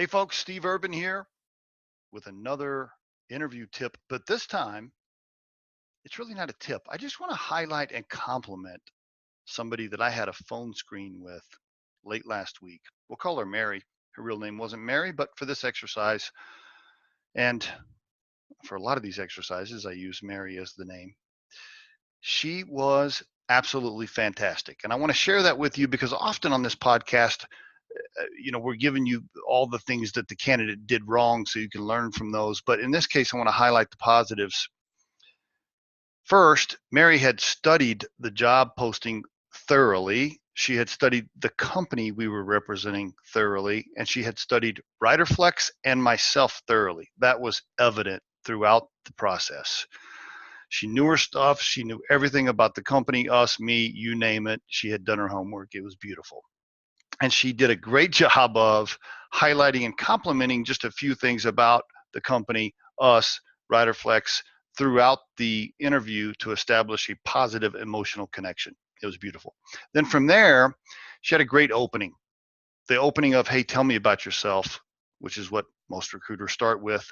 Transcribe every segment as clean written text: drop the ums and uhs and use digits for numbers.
Hey folks, Steve Urban here with another interview tip, but this time it's really not a tip. I just want to highlight and compliment somebody that I had a phone screen with late last week. We'll call her Mary. Her real name wasn't Mary, but for this exercise and for a lot of these exercises, I use Mary as the name. She was absolutely fantastic. And I want to share that with you because often on this podcast, we're giving you all the things that the candidate did wrong so you can learn from those. But in this case, I want to highlight the positives. First, Mary had studied the job posting thoroughly. She had studied the company we were representing thoroughly, and she had studied Riderflex and myself thoroughly. That was evident throughout the process. She knew her stuff. She knew everything about the company, us, me, you name it. She had done her homework. It was beautiful. And she did a great job of highlighting and complimenting just a few things about the company, us, Riderflex, throughout the interview to establish a positive emotional connection. It was beautiful. Then from there, she had a great opening. The opening of, hey, tell me about yourself, which is what most recruiters start with.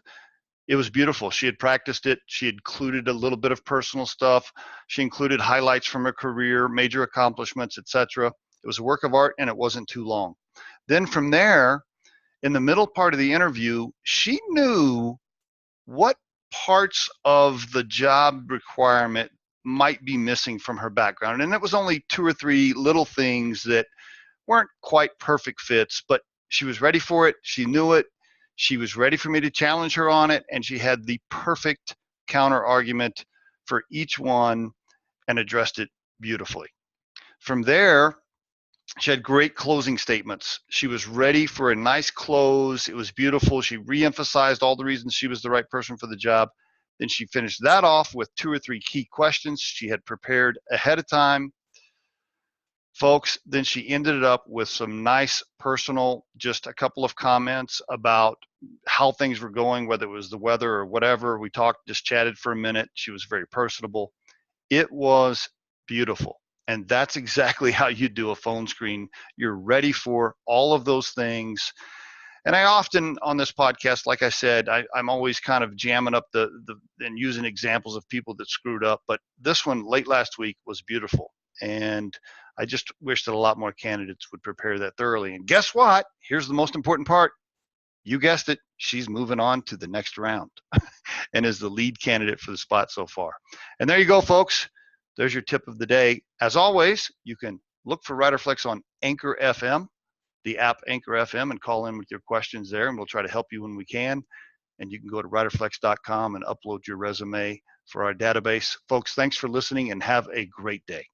It was beautiful. She had practiced it. She included a little bit of personal stuff. She included highlights from her career, major accomplishments, etc. It was a work of art, and it wasn't too long. Then from there, in the middle part of the interview, she knew what parts of the job requirement might be missing from her background. And it was only 2 or 3 little things that weren't quite perfect fits, but she was ready for it. She knew it. She was ready for me to challenge her on it, and she had the perfect counter argument for each one and addressed it beautifully. From there, she had great closing statements. She was ready for a nice close. It was beautiful. She reemphasized all the reasons she was the right person for the job. Then she finished that off with 2 or 3 key questions she had prepared ahead of time. Folks, then she ended it up with some nice personal, just a couple of comments about how things were going, whether it was the weather or whatever. We talked, just chatted for a minute. She was very personable. It was beautiful. And that's exactly how you do a phone screen. You're ready for all of those things. And I often on this podcast, like I said, I'm always kind of jamming up and using examples of people that screwed up. But this one late last week was beautiful. And I just wish that a lot more candidates would prepare that thoroughly. And guess what? Here's the most important part. You guessed it. She's moving on to the next round and is the lead candidate for the spot so far. And there you go, folks. There's your tip of the day. As always, you can look for Riderflex on Anchor FM, the app Anchor FM, and call in with your questions there, and we'll try to help you when we can. And you can go to riderflex.com and upload your resume for our database. Folks, thanks for listening and have a great day.